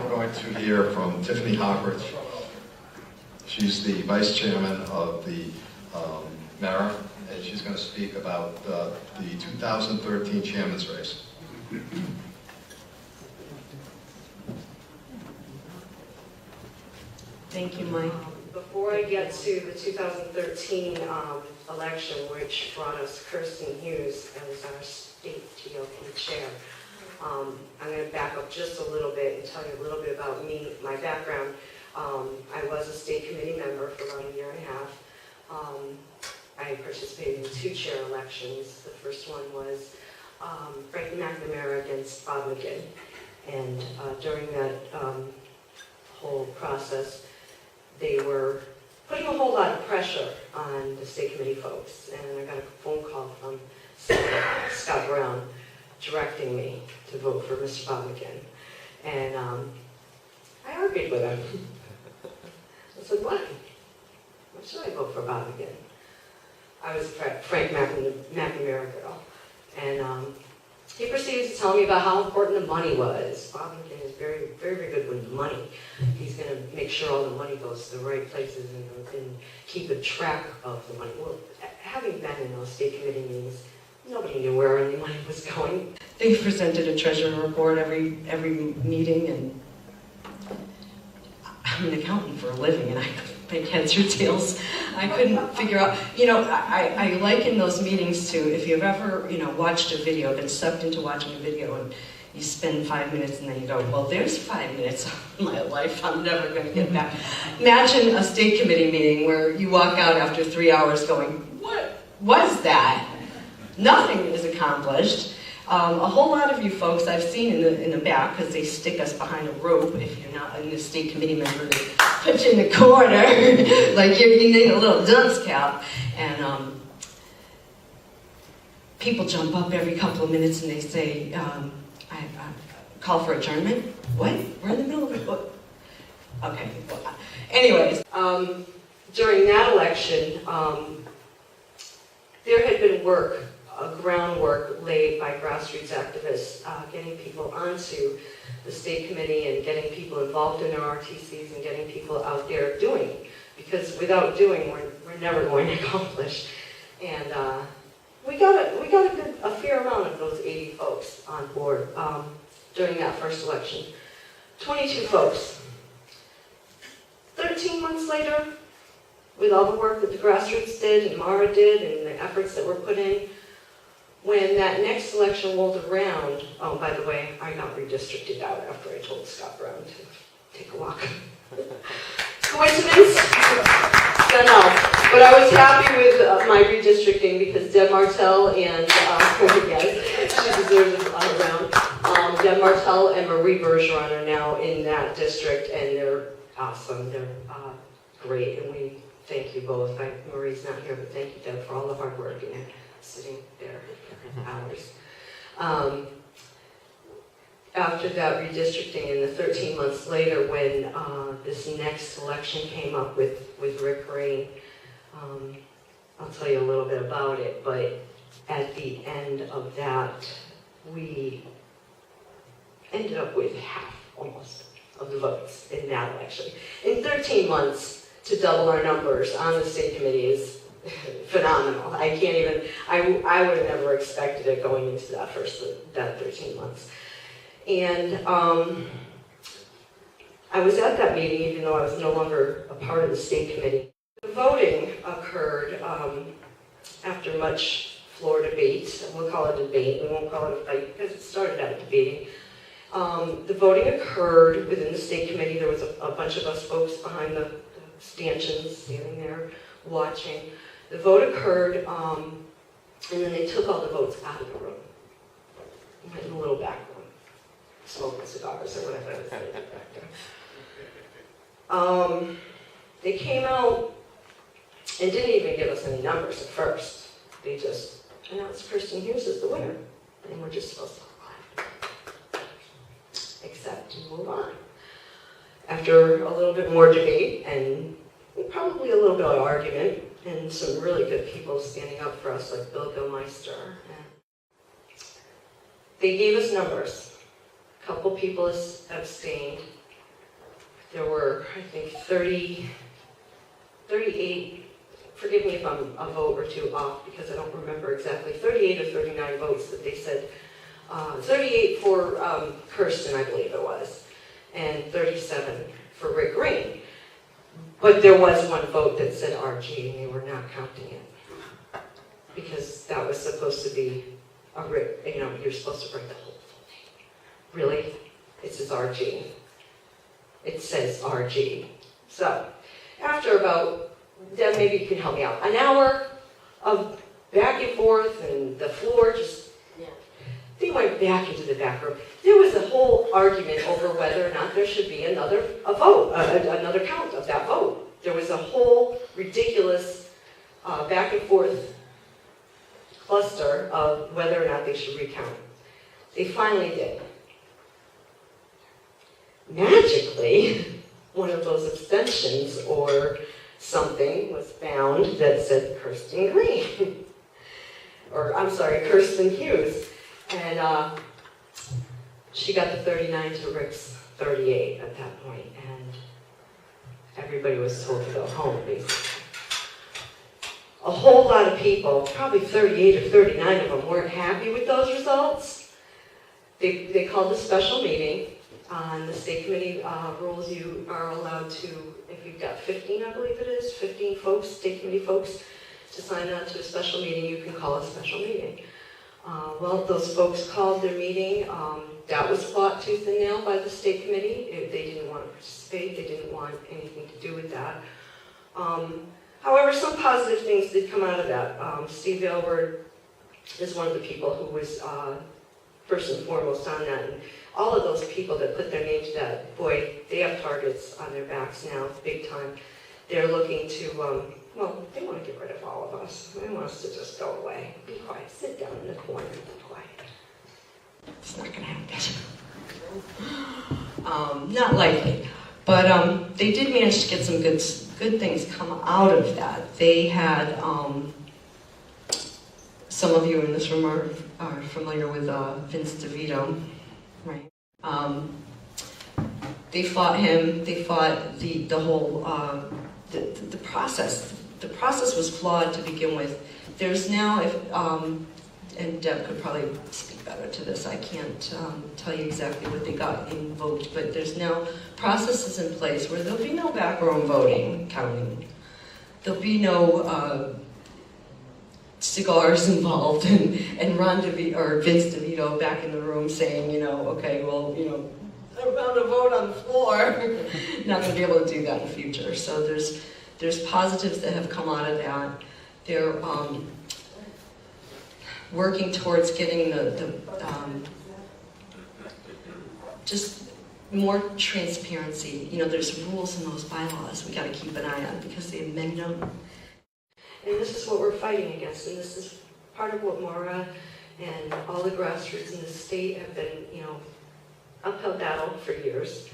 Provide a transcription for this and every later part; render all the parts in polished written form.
we're going to hear from Tiffany Hockridge. She's the vice chairman of the MARA, and she's going to speak about the 2013 chairman's race. Thank you, Mike. Before I get to the 2013 election, which brought us Kirsten Hughes as our state GOP chair, I'm going to back up just a little bit and tell you a little bit about me, my background. I was a state committee member for about a year and a half. I participated in 2 chair elections. The first one was Frank McNamara against Bob McGinn. And during that whole process, they were putting a whole lot of pressure on the state committee folks. And I got a phone call from Scott Brown directing me to vote for Mr. Bob McGinn. And I argued with him. I said, why? Why should I vote for Bob McGinn? I was a Frank McNamara girl. And he proceeded to tell me about how important the money was. Bob McGinn is very, very, very good with money. He's going to make sure all the money goes to the right places and keep a track of the money. Well, having been in those state committee meetings, nobody knew where any money was going. They presented a treasury report every meeting, and I'm an accountant for a living, and I couldn't make heads or tails. I couldn't figure out, I liken those meetings to, if you've ever, watched a video, been sucked into watching a video, and you spend 5 minutes and then you go, well, there's 5 minutes of my life I'm never going to get back. Imagine a state committee meeting where you walk out after 3 hours going, what was that? Nothing is accomplished. A whole lot of you folks I've seen in the back, because they stick us behind a rope if you're not in the state committee member, they put you in the corner, like you need a little dunce cap. And people jump up every couple of minutes and they say, I call for adjournment? What? We're in the middle of it. What? Okay. Well, anyways. During that election, there had been groundwork laid by grassroots activists, getting people onto the state committee and getting people involved in their RTCs and getting people out there doing. Because without doing, we're never going to accomplish. And we got a fair amount of those 80 folks on board during that first election. 22 folks. 13 months later, with all the work that the grassroots did and Mara did and the efforts that were put in, when that next election rolled around, oh, by the way, I got redistricted out after I told Scott Brown to take a walk. Coincidence? Don't know. But I was happy with my redistricting because Deb Martell and, yes, she deserves a lot around. Deb Martell and Marie Bergeron are now in that district, and they're awesome. They're great, and we thank you both. Marie's not here, but thank you, Deb, for all the hard work and sitting there hours. After that redistricting, and the 13 months later, when this next election came up with Rick Green, I'll tell you a little bit about it, but at the end of that, we ended up with half, almost, of the votes in that election. In 13 months, to double our numbers on the state committee is phenomenal. I can't even, I would have never expected it going into that 13 months. And I was at that meeting even though I was no longer a part of the state committee. The voting occurred after much floor debate. We'll call it a debate, we won't call it a fight because it started out debating. The voting occurred within the state committee. There was a bunch of us folks behind the stanchions standing there watching. The vote occurred, and then they took all the votes out of the room. Went in a little back room, smoking cigars or whatever it was back there. They came out and didn't even give us any numbers at first. They just announced Kirsten Hughes as the winner, and we're just supposed to clap, accept and move on. After a little bit more debate and probably a little bit of argument, and some really good people standing up for us, like Bill Gilmeister. They gave us numbers. A couple people abstained. there were, I think, 38, forgive me if I'm a vote or two off because I don't remember exactly, 38 or 39 votes that they said, 38 for Kirsten, I believe it was, and 37 for Rick Green. But there was one vote that said RG, and they were not counting it. Because that was supposed to be a Rick, you're supposed to write the whole thing. Really? It says RG. It says RG. So, after about, Deb, maybe you can help me out, an hour of back and forth, and the floor just, they went back into the back room. There was a whole argument over whether or not there should be another count of that vote. There was a whole ridiculous back and forth cluster of whether or not they should recount. They finally did. Magically, one of those abstentions or something was found that said Kirsten Green. Or, I'm sorry, Kirsten Hughes. And she got the 39 to Rick's 38 at that point, and everybody was told to go home, basically. A whole lot of people, probably 38 or 39 of them, weren't happy with those results. They called a special meeting. On the state committee rules, you are allowed to, if you've got 15, I believe it is, 15 folks, state committee folks, to sign on to a special meeting, you can call a special meeting. Well, those folks called their meeting. That was fought tooth and nail by the state committee. They didn't want to participate. They didn't want anything to do with that. However, some positive things did come out of that. Steve Aylward is one of the people who was first and foremost on that. And all of those people that put their name to that, boy, they have targets on their backs now, big time. They're looking to, well, they want to get rid of all of us. They want us to just go away. Be quiet. Sit down in the corner and be quiet. It's not going to happen. Not likely. But they did manage to get some good things come out of that. They had, some of you in this room are familiar with Vince DeVito, right? They fought him. They fought the whole, the process. The process was flawed to begin with. There's now, and Deb could probably speak better to this, I can't tell you exactly what they got invoked, but there's now processes in place where there'll be no backroom voting, counting. There'll be no cigars involved and Ron DeVito, or Vince DeVito back in the room saying, okay, well, I found a vote on the floor. Not going to be able to do that in the future. So there's positives that have come out of that. They're working towards getting the just more transparency. There's rules in those bylaws we got to keep an eye on because they amend them. And this is what we're fighting against, and this is part of what Maura and all the grassroots in the state have been, uphill battle for years.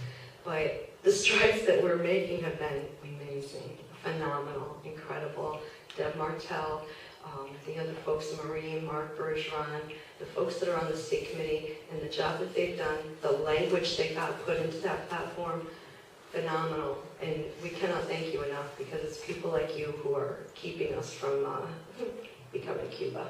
But the strides that we're making have been amazing, phenomenal, incredible. Deb Martell, the other folks, Maureen, Mark Bergeron, the folks that are on the state committee, and the job that they've done, the language they got put into that platform, phenomenal. And we cannot thank you enough because it's people like you who are keeping us from becoming Cuba.